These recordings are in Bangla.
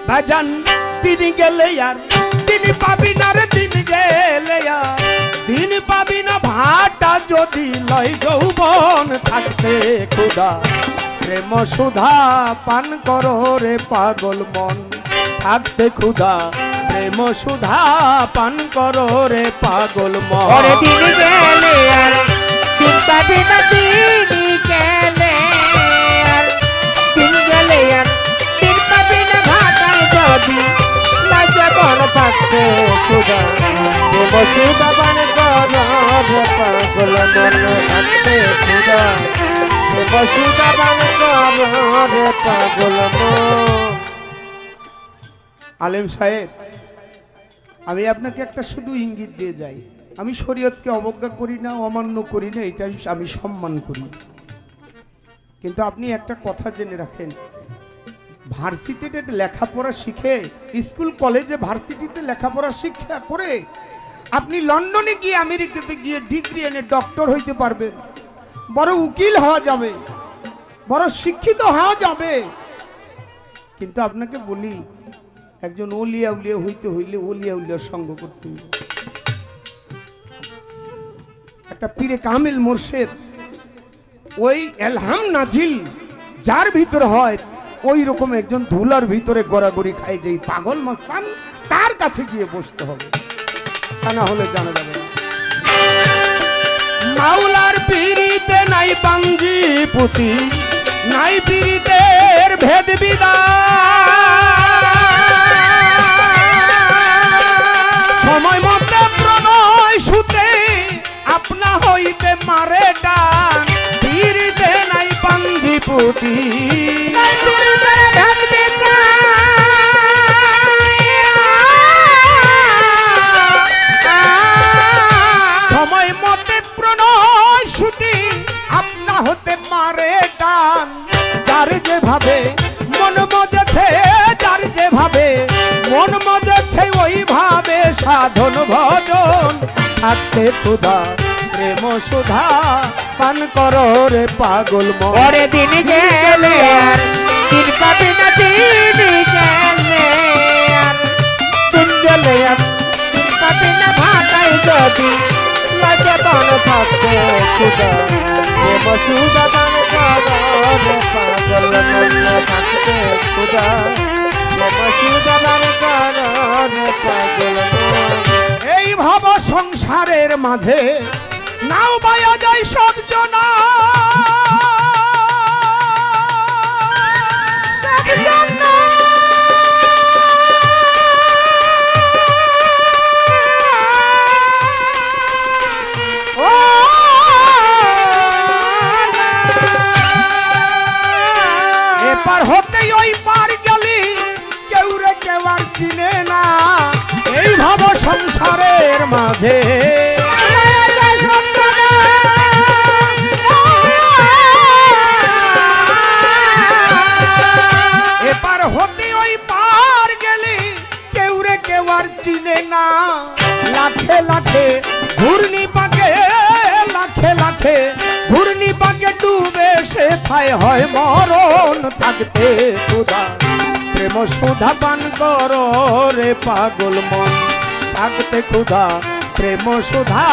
বাজান দিন গেলে আর দিন পাবি না রে, দিন গেলে আর দিন পাবি না। ভাটা যদি লয় যৌবন থাকতে খোদা প্রেম সুধা পান করো রে পাগল মন, থাকতে ক্ষুধা প্রেম সুধা পান করো রে পাগল মন। ওরে দিন গেলে আর দিন পাবি না, দিন গেলে আর দিন গেলে আর দিন পাবি না। ভাটায় যদি লাজবন থাকতে ক্ষুধা প্রেম সুধা পান করো রে পাগল মন, থাকতে ক্ষুধা প্রেম সুধা পান করো রে পাগল মন। আলেম সাহেব, আমি আপনাকে একটা শুধু ইঙ্গিত দিয়ে যাই, আমি শরীয়তকে অবজ্ঞা করি না, অমান্য করি না, এটা আমি সম্মান করি। কিন্তু আপনি একটা কথা জেনে রাখেন, ভার্সিটিতে লেখাপড়া শিখে, স্কুল কলেজে ভার্সিটিতে লেখাপড়া শিক্ষা করে আপনি লন্ডনে গিয়ে আমেরিকাতে গিয়ে ডিগ্রি এনে ডক্টর হইতে পারবেন, বড় উকিল হওয়া যাবে, বড় শিক্ষিত হওয়া যাবে। কিন্তু আপনাকে বলি, একজন ওলিয়া উলিয়া হইতে হইলে ওলিয়া উলিয়ার সঙ্গ করতে হবে। একটা পীরে কামিল মুর্শিদ, ওই এলহাম নাজিল যার ভিতর হয়, ওই রকম একজন ধুলার ভিতরে গড়াগড়ি খায় যেই পাগল মস্তান, তার কাছে গিয়ে বসতে হবে, তা না হলে জানা যাবে না। মাওলার পীরিতে নাই পাঞ্জি পুতি, নাই পীরিতের ভেদ বিদায়। সময় মতে প্রণয় সুতে আপনা হইতে মারে টান, পীরিতে নাই পাঞ্জি পুতি, নাই পীরিতের ভেদ বিদায়। সময় মতে প্রণয় সুতি আপনা হতে মারে টান, যার যেভাবে মন মজেছে, যার যেভাবে মন মজেছে ওইভাবে সাধন ভজন, থাকতে ক্ষুধা প্রেম সুধা পান করো রে পাগল মন। ওরে দিন গেলে আর দিন পাবি না, দিন গেলে আর দিন গেলে আর দিন পাবি না। ভাটায় যদি লাজবন থাকতে ক্ষুধা প্রেম সুধা পান করো রে পাগল মন, থাকতে ক্ষুধা প্রেম সুধা পান করো রে পাগল মন। এই ভাব সংসারের মাঝে নাও বায়া যায় সব জনা, এপার হতে ওই পার গেলি কেউ রে কেউ আর চিনে না। এই ভাব সংসারের মাঝে এপার হতে ওই পার গেলি কেউ রে কেউ আর চিনে না। লাখে লাখে ঘূর্ণি পাকে, লাখে লাখে ঘূর্ণি পাকে ডুবে সে ঠায় হয় মরণ, থাকতে ক্ষুধা প্রেম সুধা পান করো রে পাগল মন, থাকতে ক্ষুধা প্রেম সুধা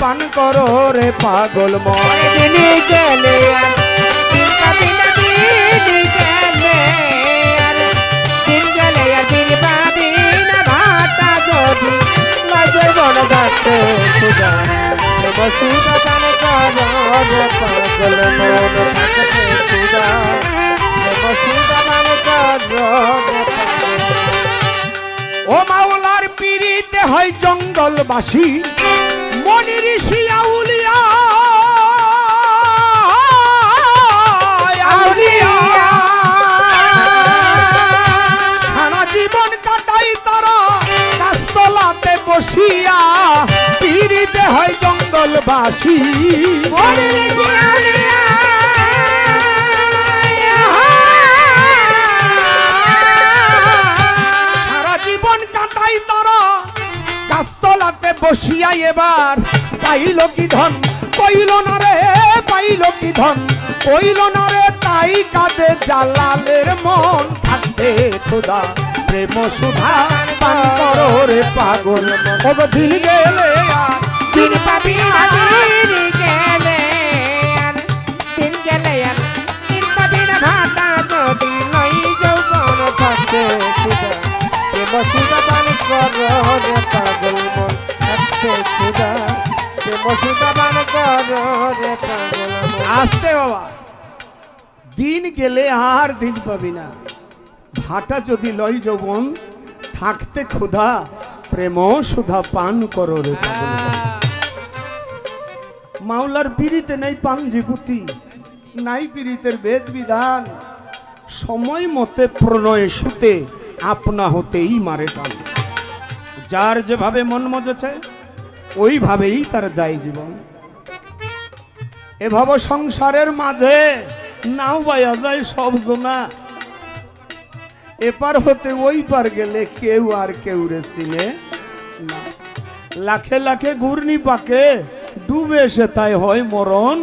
পান করো রে পাগল মন। দিন গেলে আর দিন পাবি না, দিন গেলে আর দিন গেলে আর দিন পাবি না। ভাটা যদি লাজবন থাকতে ক্ষুধা প্রেম সুধা পান করো রে পাগল মন, থাকতে ক্ষুধা প্রেম সুধা পান করো রে পাগল মন। ও মাওলার পীরিতে হয় জঙ্গলবাসী, মনি ঋষি আউলিয়া আউলিয়া, সারা জীবন কাটাই তারা গাছতলাতে বসিয়া, পীরিতে হয় জঙ্গলবাসী, মনি ঋষি আউলিয়া। গাছতলাতে বসিয়া এবার পাইল কি ধন, কইল না রে, পাইল কি ধন, কইল না রে, তাই কাঁদে জালালের মন, থাকতে ক্ষুধা প্রেম সুধা পান করো রে পাগল ও গো দিন গেলে আর দিন পাবি না দিন গেলে আর দিন গেলে আর দিন পাবি না ভাতা যদি লই যৌবন থাকতে সুধা প্রেম সুধা পান করো রে পাগল মন থাকতে সুধা প্রেম সুধা পান করো রে পাগল মন। আসতে বাবা, দিন গেলে আর দিন পাবি না, ভাটা যদি লয় যৌবন থাকতে ক্ষুধা প্রেম সুধা পান করো রে পাগল মন। মাওলার পিড়িতে নাই পাঞ্জিপুতি, নাই পীড়িতের বেদ বিধান, সময় মতে প্রণয়ে সুতে আপনা হতেই মারে টান। যার যেভাবে মন মজেছে ওইভাবেই তার যায় জীবন। এভাবে সংসারের মাঝে নাও বাইয়া যায় সব জনা, এপার হতে ওই পার গেলে কেউ আর কেউ রে চিনে না। লাখে লাখে ঘূর্ণি পাকে ডুবে এসে তাই হয় মরণ,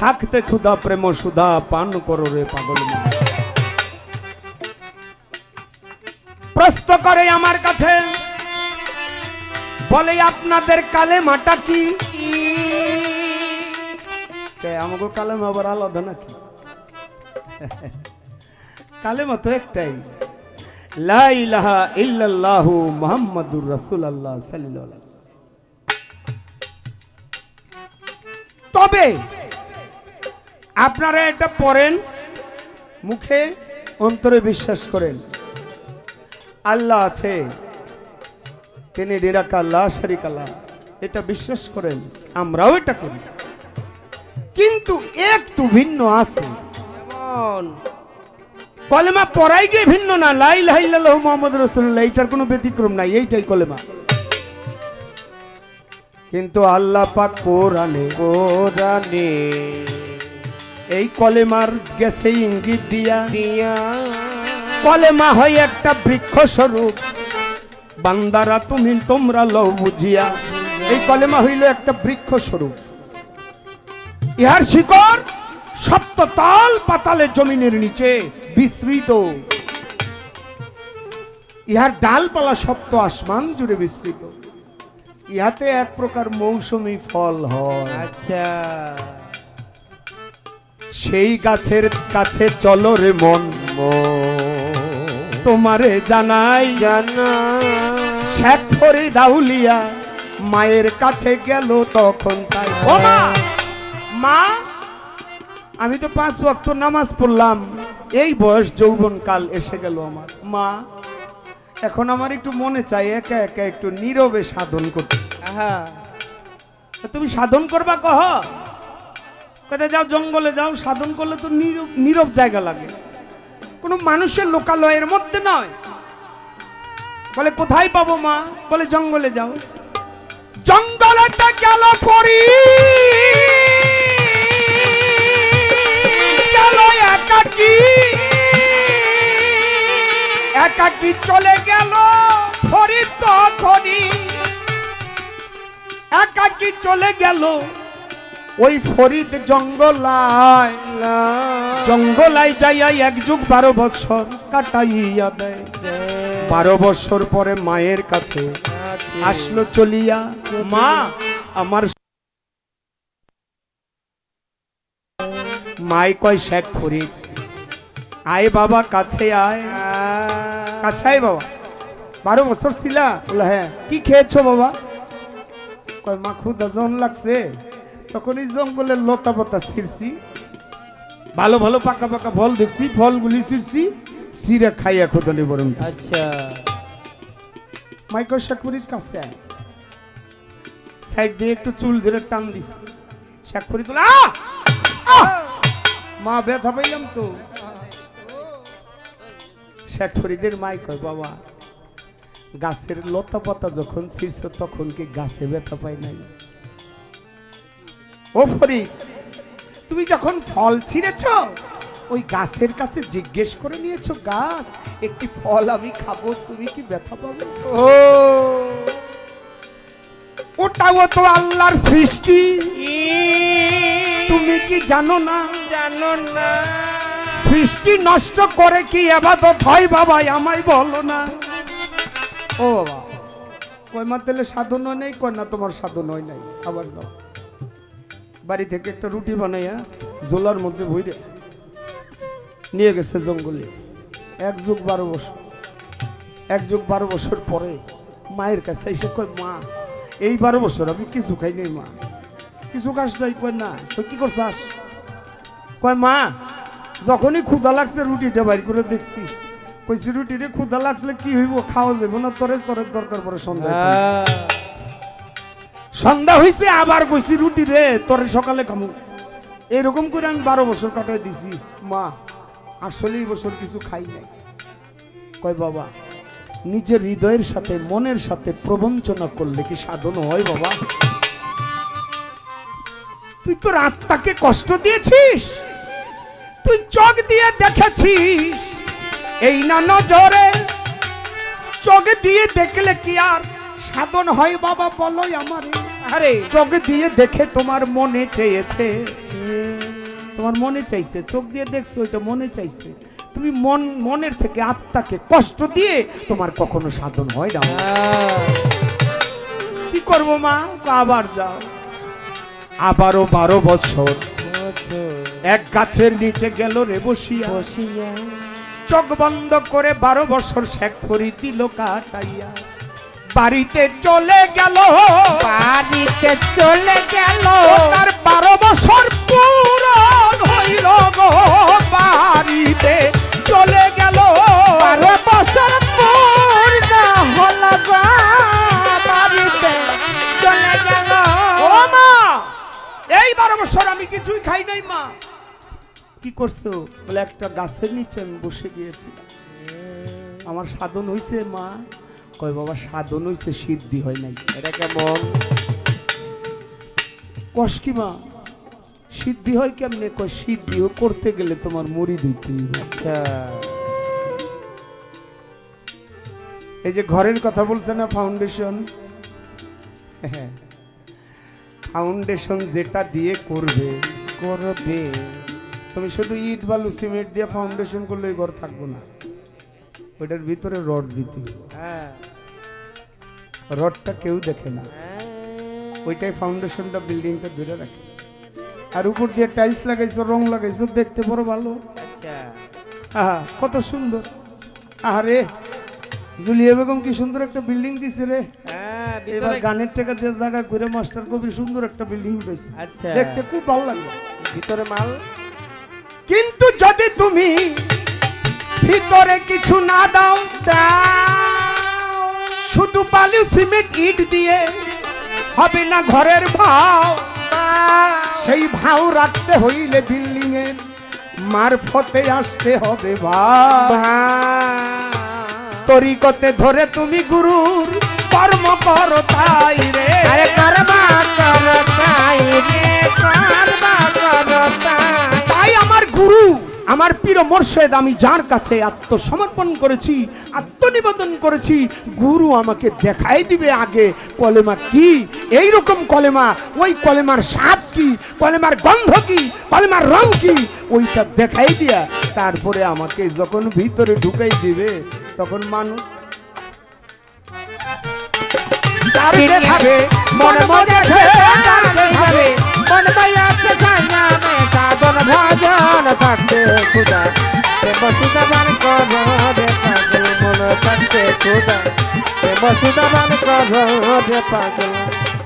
থাকতে ক্ষুধা প্রেম সুধা পান করো রে পাগল মন। প্রশ্ন করে আমার কাছে বলে আপনাদের কালেমাটা কি? আমাকে কালেমা আবার আলাদা নাকি? কালেমা তো একটাই, লা ইলাহা ইল্লাল্লাহু মুহাম্মাদুর রাসূলুল্লাহ সাল্লাল্লাহু আলাইহি ওয়াসাল্লাম। তবে আপনারা এটা পড়েন, মুখে অন্তরে বিশ্বাস করেন আল্লাহ আছে, তিনি নিরাকার লা শারীকা লাহ, এটা বিশ্বাস করেন, আমরাও এটা করি, কিন্তু একটু ভিন্ন আছে। যেমন কলেমা পড়াই গিয়ে ভিন্ন না, লা ইলাহা ইল্লাল্লাহু মুহাম্মাদুর রাসূলুল্লাহ, এইটার কোনো ব্যতিক্রম নাই, এইটাই কলেমা। কিন্তু আল্লাহ পাক কোরআনে এই কলেমার গেছে ইঙ্গিত দিয়া দিয়া কলেমা হয় একটা বৃক্ষ স্বরূপ, বান্দারা তোমরা লও বুঝিয়া। এই কলেমা হইল একটা বৃক্ষ স্বরূপ, ইহার শিকড় সপ্ত তাল পাতালে জমিনের নিচে বিস্তৃত, ইহার ডালপালা সপ্ত আসমান জুড়ে বিস্তৃত, ইহাতে এক প্রকার মৌসুমী ফল হয়। আচ্ছা, সেই গাছের কাছে চলো রে মন, তোমারে জানাই জানা শেখ ফরিদ আউলিয়া মায়ের কাছে গেল তখন তাই। ও মা, মা আমি তো 5 ওয়াক্ত নামাজ পড়লাম, এই বয়স যৌবন কাল এসে গেল আমার, মা এখন আমার একটু মনে চাই একা একা একটু নীরবে সাধন করতে। হ্যাঁ, তুমি সাধন করবা কহ, কোথায় যাও, জঙ্গলে যাও, সাধন করলে তো নীরব জায়গা লাগে, কোনো মানুষের লোকালয়ের মধ্যে নয়। বলে কোথায় পাবো মা? বলে জঙ্গলে যাও। জঙ্গলেতে গেল পরি, গেল একাকি, একাকি চলে গেল ফরিদ তখনই, একাকি চলে গেল ওই ফরিদ জঙ্গলায়, জঙ্গলায় যাইয়া 1 যুগ 12 বছর কাটাইয়া দেয়। 12 বছর পরে মায়ের কাছে আসলো চলিয়া, মা আমার মাই কয় শেখ ফরিদ আয় বাবা কাছে আয়, কাছে আয় বাবা। 12 বছর ছিলা? বলে হ্যাঁ। কি খেয়েছো বাবা? কয় মা ক্ষুধা যখন লাগছে তখন এই জঙ্গলের লতা পাতা ছিঁড়ছি, ভালো ভালো পাকা পাকা ফল দেখছি, ফলগুলি ছিঁড়ছি, ছিঁড়ে খাইয়া ক্ষুধা নিবারণ। আচ্ছা, মাইকো শেখ ফরিদ কাছে আয়, সাইড দিয়ে একটু চুল ধরে টান দিছি, শেখ ফরিদ বলে মা ব্যথা পাইলাম তো। শেখ ফরিদের মাই কয় বাবা গাছের লতা পাতা যখন ছিঁড়ছ তখন কি গাছে ব্যথা পাই নাই? ও ফরিদ তুমি যখন ফল ছিঁড়েছ ওই গাছের কাছে জিজ্ঞেস করে নিয়েছো, গাছ একটি ফল আমি খাবো, তুমি কি ব্যথা পাবে? ও ওটাও তো আল্লাহর সৃষ্টি, তুমি কি জানো না? জানো না, সৃষ্টি নষ্ট করে কি ইবাদত হয় বাবা? আমায় বলো না। ও বাবা কয় মা তাহলে সাধন হয় নাই, কয় না তোমার সাধন হয় নাই। আবার যাও বাড়ি থেকে একটা রুটি বানাইয়া জোলার মধ্যে ভইরে নিয়ে গেছে জঙ্গলে। 1 যুগ 12 বছর, 1 যুগ 12 বছর পরে মায়ের কাছে এসে কয় মা এই 12 বছর আমি কিছু খাই নাই মা। কিছু খাস নাই? কয় না। তো কি করছাস? কয় মা যখনই ক্ষুধা লাগছে রুটিটা বাইর করে দেখছি, কইছি রুটিরে ক্ষুধা লাগলে কি হইব, খাওয়া যাবে না, তরে তরে দরকার পরে সন্ধ্যা। সন্ধ্যা হইছে আবার কইছি রুটি রে তোরে সকালে খামু। এরকম করে আমি 12 বছর কাটাই দিছি মা, আসলে এই বছর কিছু খাই নাই। কয় বাবা নিজের হৃদয়ের সাথে মনের সাথে প্রবঞ্চনা করলে কি সাধন হয় বাবা? তুই তোর আত্মাকে কষ্ট দিয়েছিস, তুই চোখ দিয়ে দেখেছিস, এই না নজরে চোখ দিয়ে দেখলে কি আর সাধন হয় বাবা বলো আমারে? আরে চোখ দিয়ে দেখে তোমার মনে চেয়েছে, তোমার মনে চাইছে, চোখ দিয়ে দেখছো ওইটা মনে চাইছে, তুমি মনের থেকে আত্মাকে কষ্ট দিয়ে তোমার কখনো সাধন হয় না। কি করবো মা? আবার যাও। আবারও 12 বছর এক গাছের নিচে গেল রে বসিয়া, চোখ বন্ধ করে 12 বছর শেখ করি দিল কাটাইয়া। বাড়িতে চলে গেল, বাড়িতে চলে গেল, তার 12 বছর পূরণ হইল গো। বাড়িতে চলে গেল, 12 বছর পূর্ণ হল গো, বাড়িতে চলে গেল। ও মা এই 12 বছর আমি কিছুই খাই নাই মা। কি করছো? বলে একটা গাছের নিচে আমি বসে গিয়েছি, আমার সাধন হইছে মা। কয় বাবা সাধন হইছে, সিদ্ধি হয় নাই। এটা কেমন? কষ কি মা সিদ্ধি হয় কেমনে? কয় সিদ্ধিও করতে গেলে তোমার মুড়ি দিতে হইবে। আচ্ছা এই যে ঘরের কথা বলছে না ফাউন্ডেশন, হ্যাঁ ফাউন্ডেশন যেটা দিয়ে করবে করবে, তুমি শুধু ইট বালু সিমেন্ট দিয়ে ফাউন্ডেশন করলে ওই ঘর থাকবো না, ওইটার ভিতরে রড দিতে হবে। হ্যাঁ রডটা কেউ দেখে না, ওইটাই ফাউন্ডেশনটা বিল্ডিংটা ধরে রাখে। আর উপর দিয়ে টাইলস লাগাইছো, রং লাগাইছো, দেখতে বড় ভালো। আচ্ছা আহা কত সুন্দর। আরে জুলিয়া বেগম কি সুন্দর একটা বিল্ডিং দিছে রে। হ্যাঁ এবার গানের টাকা দিয়ে জায়গা করে মাস্টার কবি সুন্দর একটা বিল্ডিং উঠেছে, আচ্ছা দেখতে খুব ভালো লাগলো। ভিতরে মাল, কিন্তু যদি তুমি ভিতরে কিছু না দাও, শুধু বালি সিমেন্ট ইট দিয়ে হবে না ঘরের ভাও। সেই ভাও রাখতে হইলে বিল্ডিং এর মারফতে আসতে হবে তরিকতে ধরে তুমি গুরুর কর্ম করো তাই রে। আরে কর্মা করো তাই রে, কর্মা করো তাই। তাই আমার গুরু, আমার পীর মোর্শেদ, আমি যার কাছে আত্মসমর্পণ করেছি, আত্মনিবেদন করেছি, গুরু আমাকে দেখাই দিবে আগে কলেমা কি। এই রকম কলেমা, ওই কলেমার স্বাদ কি, কলেমার গন্ধ কি, কলেমার রং কি, ওইটা দেখাই দিয়া তারপরে আমাকে যখন ভিতরে ঢুকাই দিবে তখন মানুষ তারপরে ভাবে মনে মনে ভাবে, মন বয়াছে জানামে সাধন ভজন থাকতে খুদা, প্রেম সুদাবান করো রে পাগল, মন থাকতে খুদা, প্রেম সুদাবান করো রে পাগল।